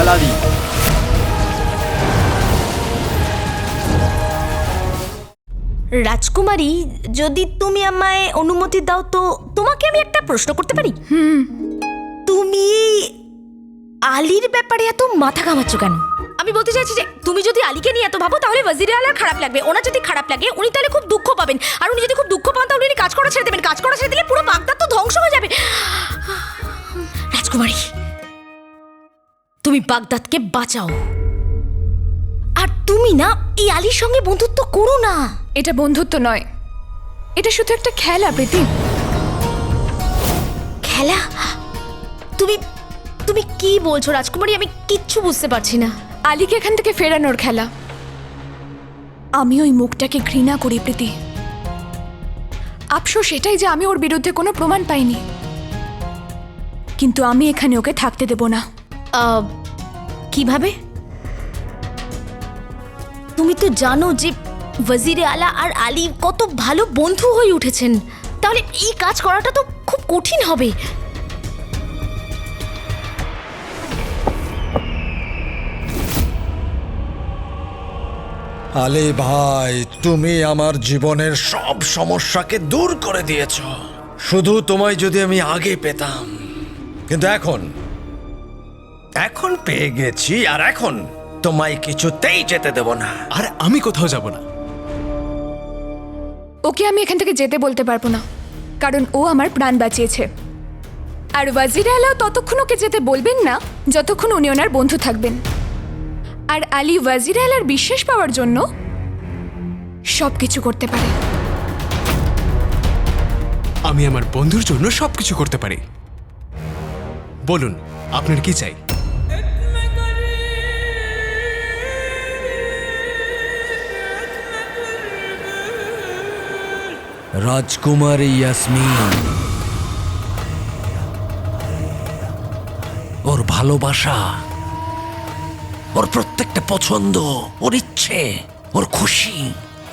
হালালি। রাজকুমারী, যদি তুমি আমায় অনুমতি দাও তো তোমাকে আমি একটা প্রশ্ন করতে পারি? তুমি আলীর ব্যাপারে এত মাথা ঘামাচ্ছ কেন? আমি বলতে চাইছি যে তুমি যদি আলীকে নিয়ে এত ভাবো তাহলে ওয়াজিরে আলার খারাপ লাগবে। ওনার যদি খারাপ লাগে উনি তাহলে খুব দুঃখ পাবেন, আর উনি যদি খুব দুঃখ পান তাহলে উনি কাজ করা ছেড়ে দেবেন। কাজ করা ছেড়ে দিলে পুরো বাগদাদ তো ধ্বংস হয়ে যাবে। রাজকুমারী, তুমি বাগদাদকে বাঁচাও। আর তুমি না এই আলীর সঙ্গে বন্ধুত্ব করো না। এটা বন্ধুত্ব নয়, এটা শুধু একটা খেলা প্রীতি। খেলা? তুমি তুমি কি বলছো রাজকুমারী? আমি কিচ্ছু বুঝতে পারছি না। আলীকে এখান থেকে ফেরানোর খেলা। আমি ওই মুখটাকে ঘৃণা করি প্রীতি। আফসোস এটাই যে আমি ওর বিরুদ্ধে কোনো প্রমাণ পাইনি, কিন্তু আমি এখানে ওকে থাকতে দেব না। কিভাবে? তুমি তো জানো যে ওয়াজিরে আলা আর আলী কত ভালো বন্ধু হয়ে উঠেছেন, তাহলে এই কাজ করাটা তো খুব কঠিন হবে। আলী ভাই, তুমি আমার জীবনের সব সমস্যাকে দূর করে দিয়েছ। শুধু তোমায় যদি আমি আগে পেতাম, কিন্তু এখন পেয়ে গেছি, আর এখন তোমায় কিছুতেই যেতে দেব না। আর আমি কোথাও যাব না। ওকে আমি এখান থেকে যেতে বলতে পারবো না, কারণ ও আমার প্রাণ বাঁচিয়েছে। আর ওয়াজিরে আলাও ততক্ষণ ওকে যেতে বলবেন না যতক্ষণ উনি ওনার বন্ধু থাকবেন। আর আলী ওয়াজিরে আলার বিশ্বাস পাওয়ার জন্য সবকিছু করতে পারে। আমি আমার বন্ধুর জন্য সবকিছু করতে পারি। বলুন, আপনার কি চাই? রাজকুমারী ইয়াসমিন, ওর ভালোবাসা, ওর প্রত্যেকটা পছন্দ, ওর ইচ্ছে, ওর খুশি,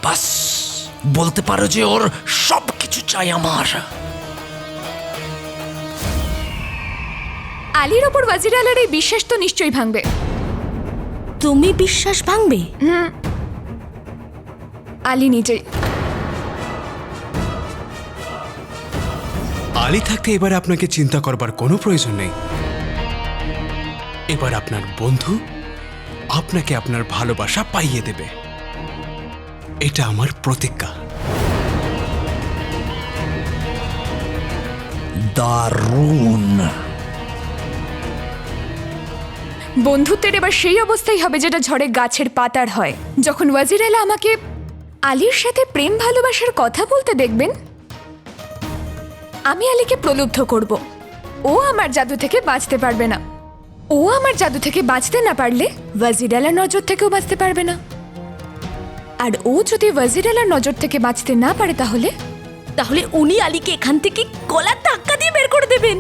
বাস বলতে পারো যে ওর সবকিছু চাই আমার। আলীর ওপর ওয়াজিরে আলার এই বিশ্বাস তো নিশ্চয়ই ভাঙবে। তুমি বিশ্বাস ভাঙবে? আলী নিজেই। আলী থাকতে এবার আপনাকে চিন্তা করবার কোনো প্রয়োজন নেই। এবার আপনার বন্ধু আপনাকে আপনার ভালোবাসা পাইয়ে দেবে, এটা আমার প্রতিজ্ঞা। দারুণ। বন্ধুত্বের এবার সেই অবস্থাই হবে যেটা ঝড়ে গাছের পাতার হয়। যখন ওয়াজির আলা আমাকে আলীর সাথে প্রেম ভালোবাসার কথা বলতে দেখবেন, আমি আলীকে প্রলুব্ধ করব। ও আমার জাদু থেকে বাঁচতে পারবে না। ও আমার জাদু থেকে বাঁচতে না পারলে ওয়াজির আলার নজর থেকেও বাঁচতে পারবে না। আর ও যদি ওয়াজির আলার নজর থেকে বাঁচতে না পারে তাহলে তাহলে উনি আলীকে এখান থেকে গলার ধাক্কা দিয়ে বের করে দেবেন।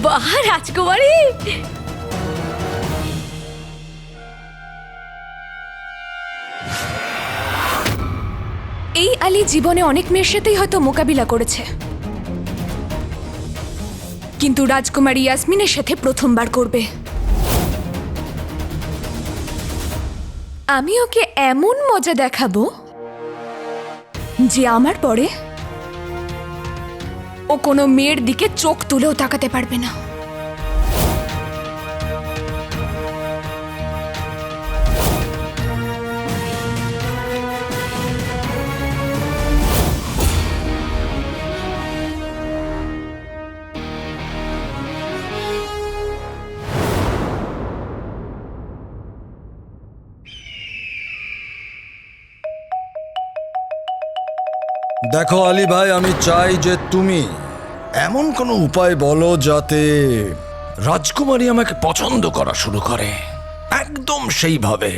বাহ রাজকুমারী! এই আলী জীবনে অনেক মেয়ের সাথেই হয়তো মোকাবিলা করেছে, কিন্তু রাজকুমারী ইয়াসমিনের সাথে প্রথমবার করবে। আমি ওকে এমন মজা দেখাবো যে আমার পরে ও কোনো মেয়ের দিকে চোখ তুলেও তাকাতে পারবে না। দেখো আলী ভাই, আমি চাই যে তুমি এমন কোনো উপায় বলো যাতে রাজকুমারী আমাকে পছন্দ করা শুরু করে, একদম সেইভাবে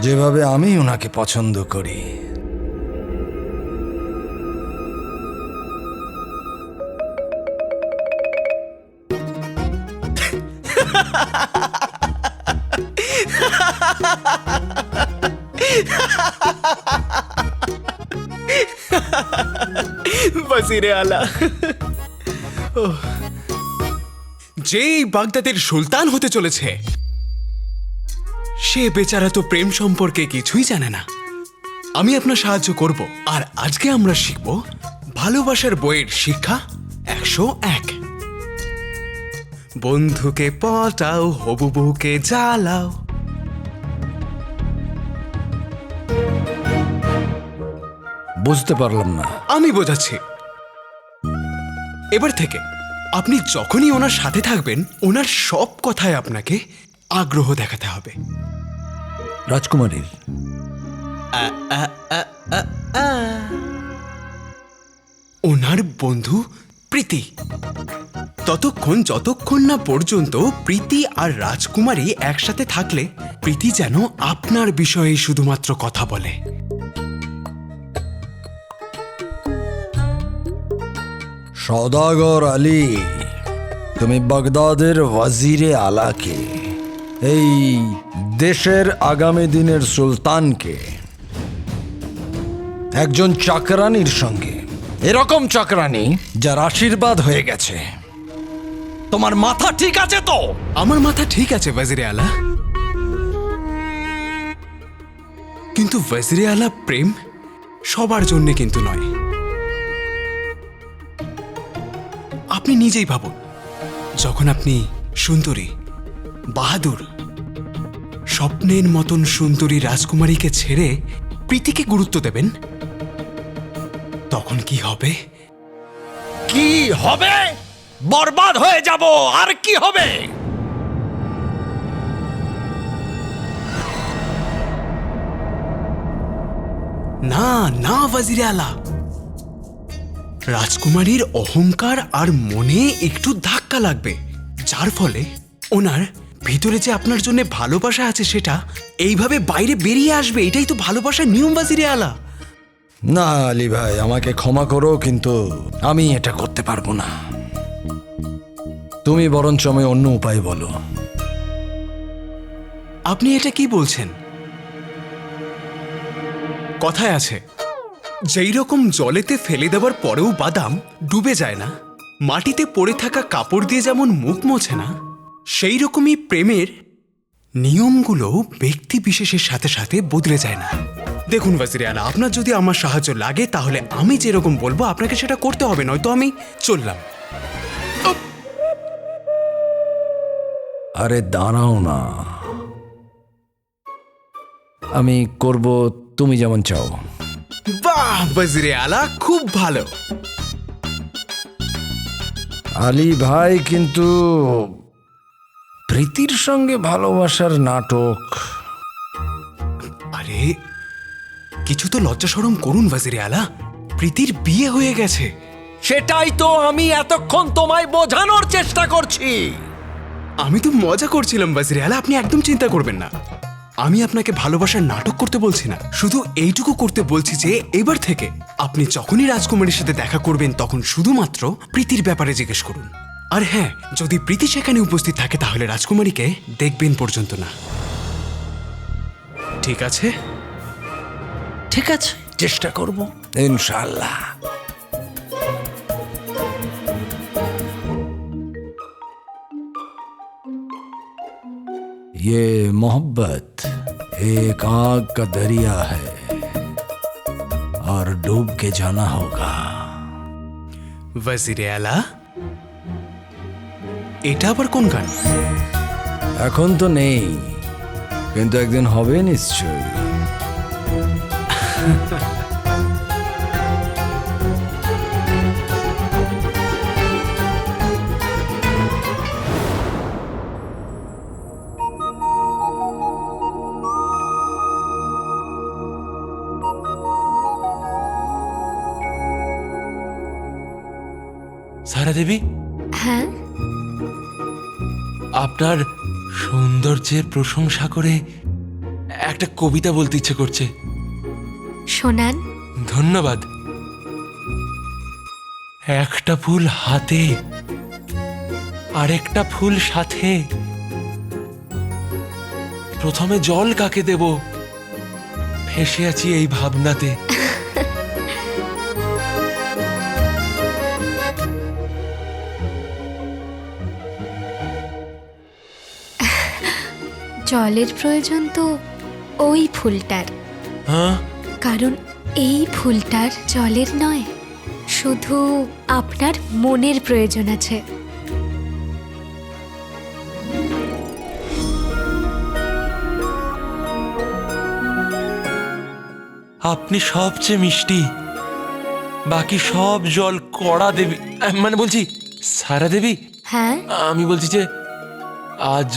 যেভাবে আমি ওনাকে পছন্দ করি। वजीरे आला, যে এই বাগদাদের সুলতান হতে চলেছে সে বেচারা তো প্রেম সম্পর্কে কিছুই জানে না। আমি আপনার সাহায্য করব, আর আজকে আমরা শিখব ভালোবাসার বইয়ের শিক্ষা 101। বন্ধুকে পটাও, হবু বউকে জ্বালাও। বুঝতে পারলাম না। আমি বোঝাচ্ছি। এবার থেকে আপনি যখনই ওনার সাথে থাকবেন ওনার সব কথায় আপনাকে আগ্রহ দেখাতে হবে। রাজকুমারীর ওনার বন্ধু প্রীতি। যতক্ষণ না পর্যন্ত প্রীতি আর রাজকুমারী একসাথে থাকলে প্রীতি যেন আপনার বিষয়ে শুধুমাত্র কথা বলে। সওদাগর আলী, তুমি বাগদাদের ওয়াজিরে আলাকে, এই দেশের আগামী দিনের সুলতানকে একজন চাকরানির সঙ্গে, এরকম চাকরানি যার আশীর্বাদ হয়ে গেছে, তোমার মাথা ঠিক আছে তো? আমার মাথা ঠিক আছে ওয়াজিরে আলা, কিন্তু ওয়াজিরে আলা প্রেম সবার জন্য কিন্তু নয়। আপনি নিজেই ভাবুন, যখন আপনি সুন্দরী, বাহাদুর, স্বপ্নের মতন সুন্দরী রাজকুমারীকে ছেড়ে প্রীতিকে গুরুত্ব দেবেন, তখন কি হবে? কি হবে? বরবাদ হয়ে যাব। আর কি হবে? না না ওয়াজিরে আলা, রাজকুমারীর অহংকার আর মনে একটু ধাক্কা লাগবে, যার ফলে ওনার ভিতরে যে আপনার জন্য ভালোবাসা আছে সেটা এইভাবে বাইরে বেরিয়ে আসবে। এটাই তো ভালোবাসার নিয়ম ওয়াজিরে আলা। না আলী ভাই, আমাকে ক্ষমা করো, কিন্তু আমি এটা করতে পারবো না। তুমি বরঞ্চ আমি অন্য উপায় বলো। আপনি এটা কি বলছেন? কথায় আছে, যেই রকম জলেতে ফেলে দেওয়ার পরেও বাদাম ডুবে যায় না, মাটিতে পড়ে থাকা কাপড় দিয়ে যেমন মুখ মোছে না, সেই রকমই প্রেমের নিয়মগুলো ব্যক্তি বিশেষের সাথে সাথে বদলে যায় না। দেখুন ওয়াজিরে আলা, আপনার যদি আমার সাহায্য লাগে তাহলে আমি যেরকম বলবো আপনাকে সেটা করতে হবে, নয়তো আমি চললাম। আরে দাঁড়াও না, আমি করব তুমি যেমন চাও। বাহ ওয়াজিরে আলা, খুব ভালো। আলী ভাই, কিন্তু প্রীতির সঙ্গে ভালোবাসার নাটক। আরে কিছু তো লজ্জা শরম করুন ওয়াজিরে আলা, প্রীতির বিয়ে হয়ে গেছে। সেটাই তো আমি এতক্ষণ তোমায় বোঝানোর চেষ্টা করছি। আমি তো মজা করছিলাম ওয়াজিরে আলা, আপনি একদম চিন্তা করবেন না। আমি আপনাকে ভালোবাসার নাটক করতে বলছি না, শুধু এইটুকু করতে বলছি যে এবার থেকে আপনি যখনই রাজকুমারীর সাথে দেখা করবেন তখন শুধুমাত্র প্রীতির ব্যাপারে জিজ্ঞেস করুন। আর হ্যাঁ, যদি প্রীতি সেখানে উপস্থিত থাকে তাহলে রাজকুমারীকে দেখবেন পর্যন্ত না। ঠিক আছে? ঠিক আছে, চেষ্টা করব ইনশাআল্লাহ। ये मोहब्बत एक आग का दरिया है और डूब के जाना होगा। ওয়াজিরে আলা, এটা আবার কোন গান? এখন তো নেই, কিন্তু একদিন হবে নিশ্চয়ই। সারা দেবী, হ্যাঁ, আপনার সৌন্দর্যের প্রশংসা করে একটা কবিতা বলতে ইচ্ছে করছে। শোনান। ধন্যবাদ। একটা ফুল হাতে, আরেকটা ফুল সাথে, প্রথমে জল কাকে দেব, ফেসে আছি এই ভাবনাতে। জলের প্রয়োজন তো ওই ফুলটার, হ্যাঁ কারণ এই ফুলটার জলের নয়, শুধু আপনার মনের প্রয়োজন আছে। আপনি সবচেয়ে মিষ্টি, বাকি সব জল কড়া দেবী, মানে বলছি সারা দেবী। হ্যাঁ, আমি বলছি যে আজ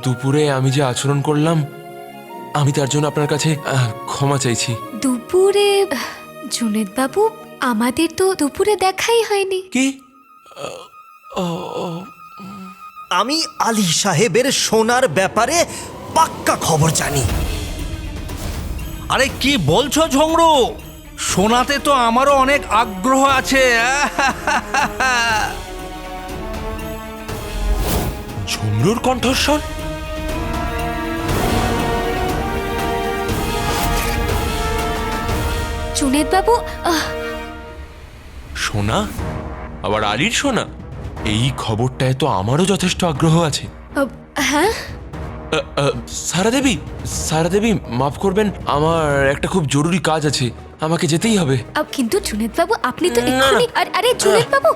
দুপুরে আমি যে আচরণ করলাম, আমি তার জন্য আপনার কাছে ক্ষমা চাইছি। দুপুরে জুনেদ বাবু, আমাদের তো দুপুরে দেখাই হয়নি। কি? আমি আলী সাহেবের সোনার ব্যাপারে পাক্কা খবর জানি। আরে কি বলছো ঝংড়ু? শোনাতে তো আমারও অনেক আগ্রহ আছে। ঝুমরুর কণ্ঠস্বর। জুনেদ বাবু, সোনা? আবার আলীর সোনা? এই খবরটায় তো আমারও যথেষ্ট আগ্রহ আছে। হ্যাঁ, সারা দেবী, সারা দেবী মাফ করবেন, আমার একটা খুব জরুরি কাজ আছে, আমাকে যেতেই হবে। কিন্তু জুনেদ বাবু আপনি তো এক্ষুনি, আরে জুনেদ বাবু,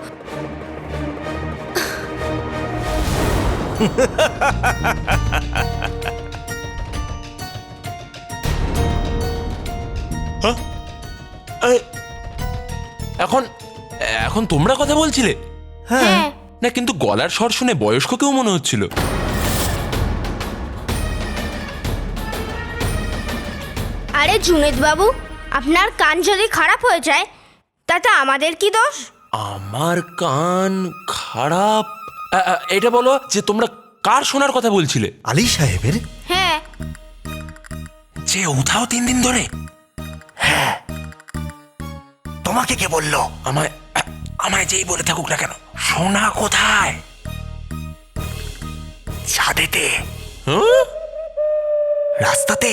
এখন এখন তোমরা কথা বলছিলে? হ্যাঁ, না, কিন্তু গলার স্বর শুনে বয়স্ক কেউ মনে হচ্ছিল। আরে জুনেদ বাবু, আপনার কান যদি খারাপ হয়ে যায় তাতে আমাদের কি দোষ? আমার কান খারাপ? এটা বলো যে তোমরা কার শোনার কথা বলছিলে? আলী সাহেবের? হ্যাঁ, যে উধাও 3 দিন ধরে। তোমাকে কে বললো? আমায় আমায় যেই বলে থাকুক না কেন, সোনা কোথায়? ছাদেতে, হ্যাঁ? রাস্তাতে,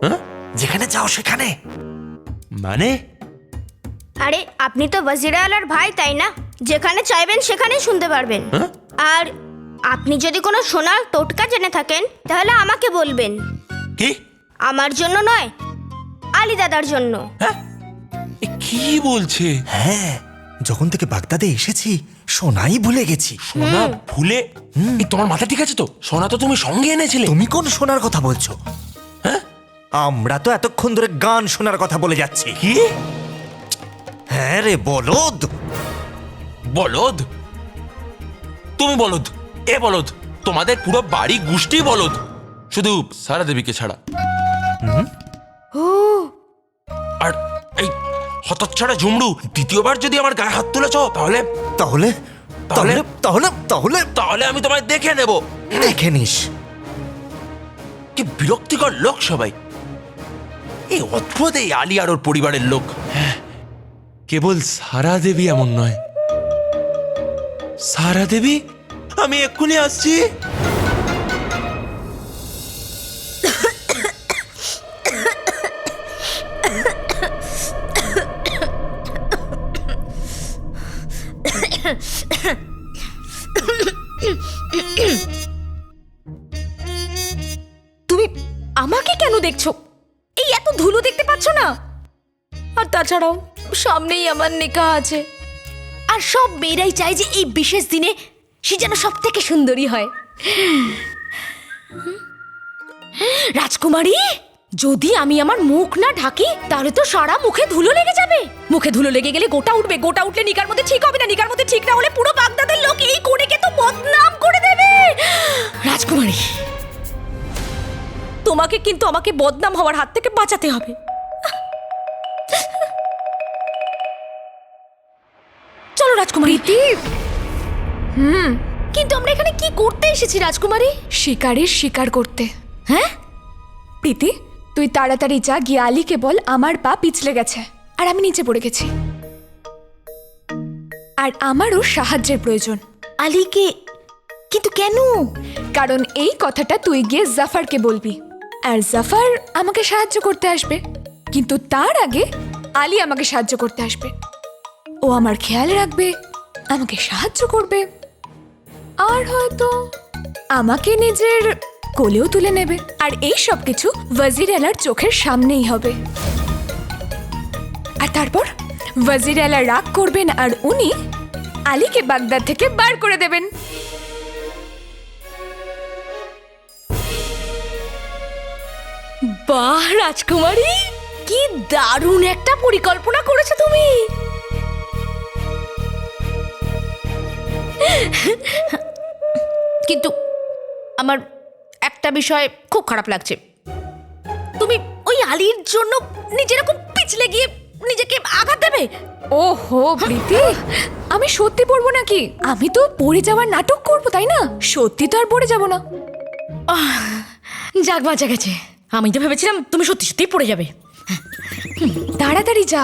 হ্যাঁ? যেখানে যাও সেখানে। মানে? আরে আপনি তো ওয়াজির আলার ভাই, তাই না? যেখানে চাইবেন সেখানেই শুনতে পারবেন। হ্যাঁ? আর আপনি যদি কোনো সোনার টোটকা জেনে থাকেন তাহলে আমাকে বলবেন। কি? আমার জন্য নয়, আলী দাদার জন্য। হ্যাঁ? এ কি বলছে? হ্যাঁ, যখন থেকে বাগদাদে এসেছি সোনাই ভুলে গেছি। সোনা ভুলে? এই তোমার মাথা ঠিক আছে তো? সোনা তো তুমি সঙ্গে এনেছিলে। তুমি কোন সোনার কথা বলছো? হ্যাঁ? আমরা তো এতক্ষণ ধরে গান শোনার কথা বলে যাচ্ছি। কি? হ্যাঁ রে বলদ। বলদ? তুমি বলদ, এ বলদ, তোমাদের পুরো বাড়ি গোষ্ঠী বলদ, শুধু সারা দেবীকে ছাড়া। আর এই হতচ্ছাড়া ঝুমরু দ্বিতীয়বার যদি আমার গায়ে হাত তুলেছ তাহলে তাহলে তাহলে তাহলে তাহলে তাহলে আমি তোমায় দেখে নেব। দেখে নিস। কি বিরক্তিকর লোক সবাই, এই অদ্ভুত এই আলী আর ওর পরিবারের লোক। হ্যাঁ, কেবল সারা দেবী এমন নয়। সারা দেবী, আমি এক্ষুনি আসছি। তুমি আমাকে কেন দেখছো? এই এত ধুলো দেখতে পাচ্ছ না? আর তাছাড়াও সামনেই আমার নিকাহ আছে, আর সব মেয়েরাই চায় যে এই বিশেষ দিনে সে যেন সব থেকে সুন্দরী হয়। রাজকুমারী, যদি আমি আমার মুখ না ঢাকি তাহলে তো সারা মুখে ধুলো লেগে যাবে। মুখে ধুলো লেগে গেলে গোটা উঠবে, গোটা উঠলে নিকার মধ্যে ঠিক হবে না, নিকার মধ্যে ঠিক না হলে পুরো বাগদাদের লোক এই কোণেকে তো বদনাম করে দেবে। রাজকুমারী, তোমাকে কিন্তু আমাকে বদনাম হওয়ার হাত থেকে বাঁচাতে হবে। চলো রাজকুমারী। কিন্তু আমরা এখানে কি করতে এসেছি রাজকুমারী? শিকারের শিকার করতে। হ্যাঁ, প্রীতি, তুই তাড়াতাড়ি যা, গিয়ে আলীকে বল আমার পা পিছলে গেছে আর আমি নিচে পড়ে গেছি, আর আমারও সাহায্যের প্রয়োজন। আলীকে? কিন্তু কেন? কারণ এই কথাটা তুই গিয়ে জাফারকে বলবি, আর জাফার আমাকে সাহায্য করতে আসবে, কিন্তু তার আগে আলী আমাকে সাহায্য করতে আসবে। ও আমার খেয়াল রাখবে, আমাকে সাহায্য করবে, আর হয়তো আমাকে নিজের কোলেও তুলে নেবে। আর এই সব কিছু ওয়াজির আলার চোখের সামনেই হবে। আর তারপর ওয়াজির আলা রাগ করবেন আর উনি আলীকে বাগদাদ থেকে বার করে দেবেন। বাহ রাজকুমারী, কি দারুণ একটা পরিকল্পনা করেছো তুমি। কিন্তু আমার একটা বিষয় খুব খারাপ লাগছে। তুমি ওই আলীর জন্য নিজের এরকম পিছলে গিয়ে নিজেকে আঘাত দেবে। ওহো প্রীতি, আমি সত্যি পড়বো নাকি? আমি তো পড়ে যাওয়ার নাটক করবো, তাই না? সত্যি তো আর পড়ে যাব না। যাক বাঁচা গেছে। আমি তো ভেবেছিলাম তুমি সত্যি সত্যি পড়ে যাবে। তাড়াতাড়ি যা।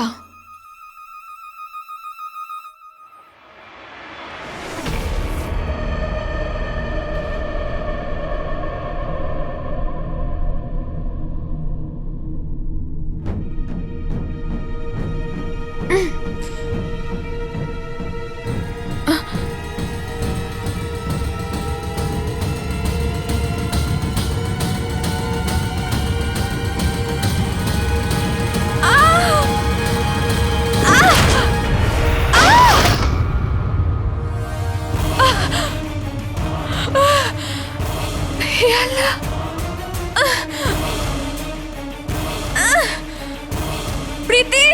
প্রীতি,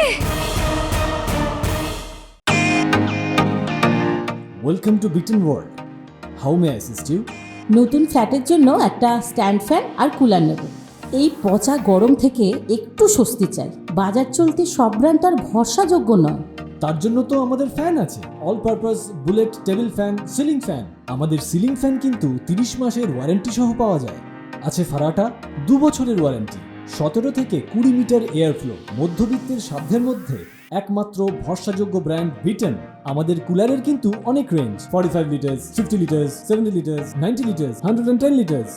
ওয়েলকাম টু বিটেন world. How may I assist you? নতুন ফ্ল্যাটের জন্য একটা স্ট্যান্ড ফ্যান আর কুলার নেব। এই পচা গরম থেকে একটু স্বস্তি চাই। বাজার চলতে সব ব্র্যান্ড আর ভরসাযোগ্য নয়। তার জন্য তো আমাদের ফ্যান আছে, all purpose bullet table fan, ceiling fan. আমাদের সিলিং ফ্যান কিন্তু 30 মাসের ওয়ারেন্টি সহ পাওয়া যায়। আছে ফারাটা 2 বছরের ওয়ারেন্টি, 17 থেকে 20 মিটার এয়ার ফ্লো। মধ্যবিত্তের সাধ্যের মধ্যে একমাত্র ভরসাযোগ্য ব্র্যান্ড বিটেন। আমাদের কুলারের কিন্তু অনেক range, 45 litres, 50 litres, 70 litres, 90 litres, 110 litres.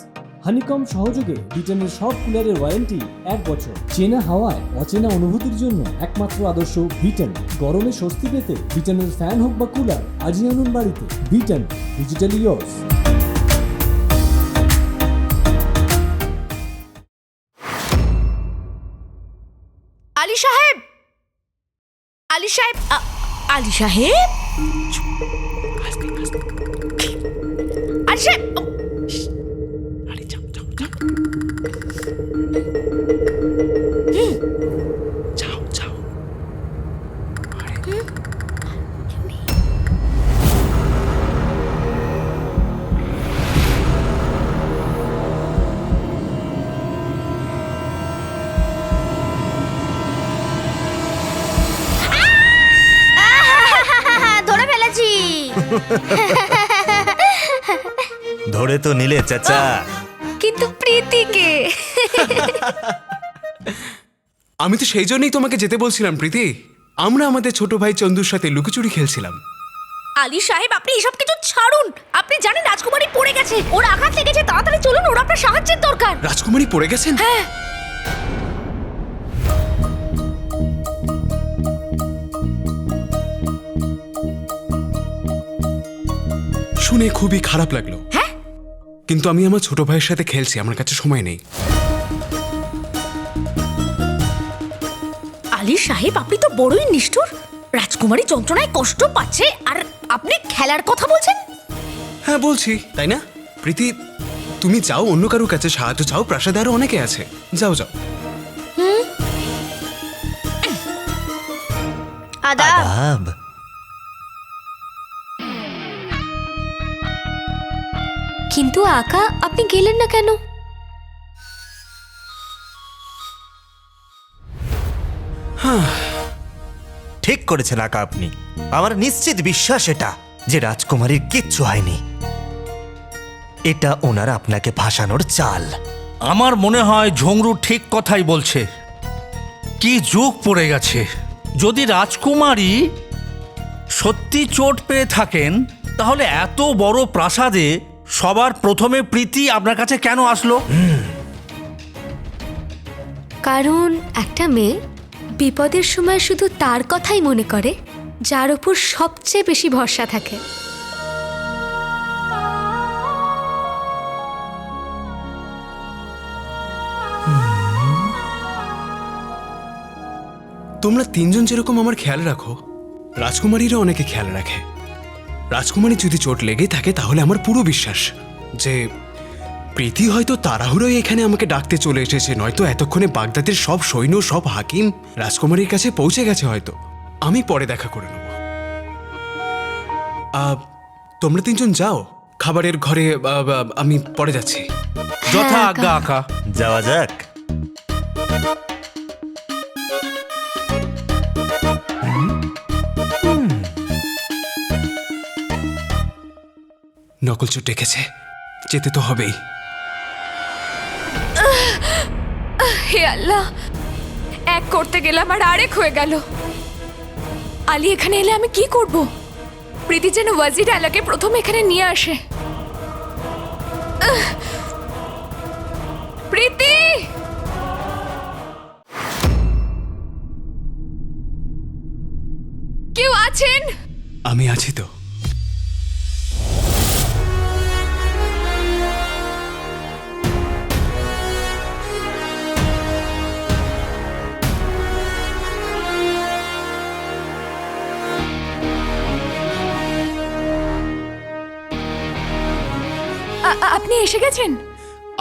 Honeycomb সহযোগে বিটেনের সব কুলারের ওয়ারেন্টি 1 বছর। চেনা হাওয়ায় অচেনা অনুভূতির জন্য একমাত্র আদর্শ বিটেন। গরমে স্বস্তি পেতে বিটেনের ফ্যান হোক বা কুলার, আজই আনুন বাড়িতে। Beaten, digitally yours. আলী সাহেব, আলী সাহেব, আলী সাহেব, আলী সাহেব। যাও যাও। ধরে ফেলেছি। ধরে তো নিলে চাচা। কিন্তু প্রীতিকে আমি তো সেই জন্যই তোমাকে যেতে বলছিলাম প্রীতি। আমরা আমাদের ছোট ভাই চন্দুর সাথে লুকোচুরি খেলছিলাম। আলী সাহেব, আপনি এসব কিছু ছাড়ুন। আপনি জানেন রাজকুমারী পড়ে গেছে, ওর আঘাত লেগেছে। তাড়াতাড়ি চলুন, ওর আপনার সাহায্যের দরকার। রাজকুমারী পড়ে গেছেন? হ্যাঁ। শুনে খুবই খারাপ লাগলো। হ্যাঁ, কিন্তু আমি আমার ছোট ভাইয়ের সাথে খেলছি, আমার কাছে সময় নেই। আলী সাহেব, আপনি তো বড়ই নিষ্ঠুর। রাজকুমারী যন্ত্রণায় কষ্ট পাচ্ছে আর আপনি খেলার কথা বলছেন। হ্যাঁ বলছি, তাই না? প্রীতি, তুমি যাও, অন্য কারোর কাছে সাহায্য চাও, প্রাসাদে আরো অনেকে আছে। যাও যাও। আদাব। কিন্তু আকা, আপনি গেলেন না কেন? ঠিক করেছেন আকা আপনি। আমার নিশ্চিত বিশ্বাস এটা যে রাজকুমারীর কিচ্ছু হয়নি। এটা ওনারা আপনাকে ভাসানোর চাল। আমার মনে হয় ঝংরু ঠিক কথাই বলছে। কি যুগ পড়ে গেছে। যদি রাজকুমারী সত্যি চোট পেয়ে থাকেন, তাহলে এত বড় প্রাসাদে সবার প্রথমে প্রীতি আপনার কাছে কেন আসলো? কারণ একটা মেয়ে বিপদের সময় শুধু তার কথাই মনে করে যার উপর সবচেয়ে বেশি ভরসা থাকে। তোমরা তিনজন যেরকম আমার খেয়াল রাখো, রাজকুমারীরও অনেকে খেয়াল রাখে। রাজকুমারী যদি চোট লেগে থাকে তাহলে আমার পুরো বিশ্বাস যে প্রীতি হয়তো তাড়াহুড়োই এখানে আমাকে ডাকতে চলে এসেছে, নয়তো এতক্ষণে বাগদাদের সব সৈন্য, সব হাকিম রাজকুমারীর কাছে পৌঁছে গেছে হয়তো। আমি পরে দেখা করে নেব। তোমরা তিনজন যাও খাবারের ঘরে, আমি পরে যাচ্ছি। যথা আজ্ঞা আকা। যাওয়া যাক। নকলচোর ডেকেছে, যেতে তো হবেই। হে আল্লাহ, এক করতে গেলাম আর আরেক হয়ে গেল। আলী এখানে এলে আমি কি করব? প্রীতি যেন ওয়াজির আলাকে প্রথম এখানে নিয়ে আসে। প্রীতি, কেউ আছেন? আমি আছি তো। আপনি এসে গেছেন?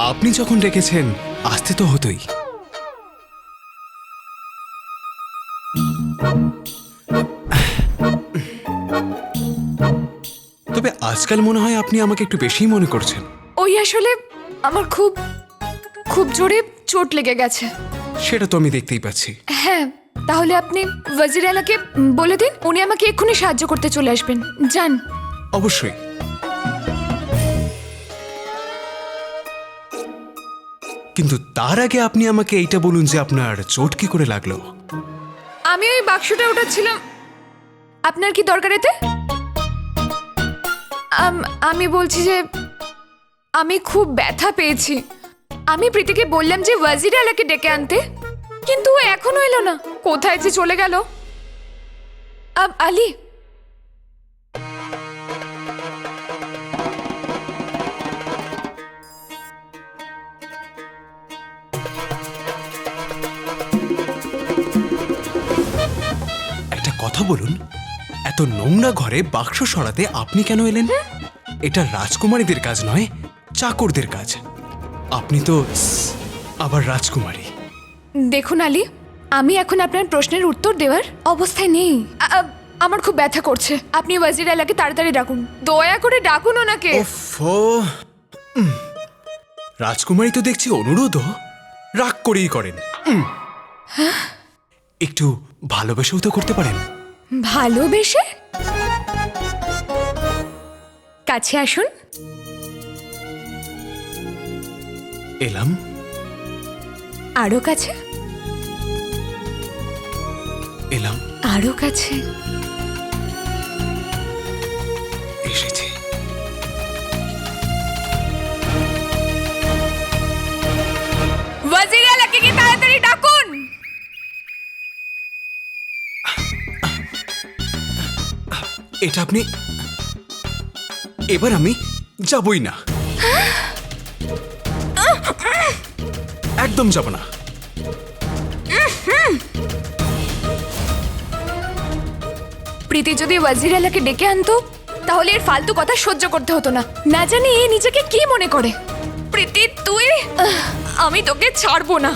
আপনি যখন ডেকেছেন আসতে তো হতোই। তবে আজকাল মনে হয় আপনি আমাকে একটু বেশিই মনে করছেন। ওই আসলে আমার খুব খুব জোরে চোট লেগে গেছে। সেটা তো আমি দেখতেই পাচ্ছি। হ্যাঁ, তাহলে আপনি ওয়াজির আলাকে বলে দিন উনি আমাকে এক্ষুনি সাহায্য করতে চলে আসবেন। যান। অবশ্যই। কিন্তু তার আগে আপনি আমাকে এইটা বলুন যে আপনার চোট কি করে লাগলো? আমি ওই বাক্সটা উঠাচ্ছিলাম। আপনার কি দরকার এতে? আমি বলছি যে আমি খুব ব্যথা পেয়েছি। আমি প্রীতিকে বললাম যে ওয়াজির আলাকে ডেকে আনতে, কিন্তু ও এখনো এলো না। কোথায় যে চলে গেল? আলী, একটা কথা বলুন, এত নোংরা ঘরে বাক্স সরাতে আপনি কেন এলেন? এটা রাজকুমারীদের কাজ নয়, চাকরদের কাজ। আপনি তো আবার রাজকুমারী। দেখুন আলী, আমি এখন আপনার প্রশ্নের উত্তর দেওয়ার অবস্থায় নেই। আমার খুব ব্যথা করছে। আপনি ওয়াজির আলাকে তাড়াতাড়ি ডাকুন, দয়া করে ডাকুন ওনাকে। ওফো, রাজকুমারী তো দেখছি অনুরোধও রাগ করেই করেন। একটু ভালোবেসেও তো করতে পারেন। ভালোবেসে? কাছে আসুন। এলাম। আরো কাছে। এলাম। আরো কাছে। এসেছি। ওয়াজির আলাকে কি তাড়াতাড়ি ডাকুন। এটা আপনি, এবার আমি যাবই না, একদম যাব না। প্রীতি যদি ওয়াজির আলাকে ডেকে আনতো তাহলে এর ফালতু কথা সহ্য করতে হতো না। না জানি এ নিজেকে কি মনে করে। প্রীতি তুই, আমি তোকে ছাড়বো না।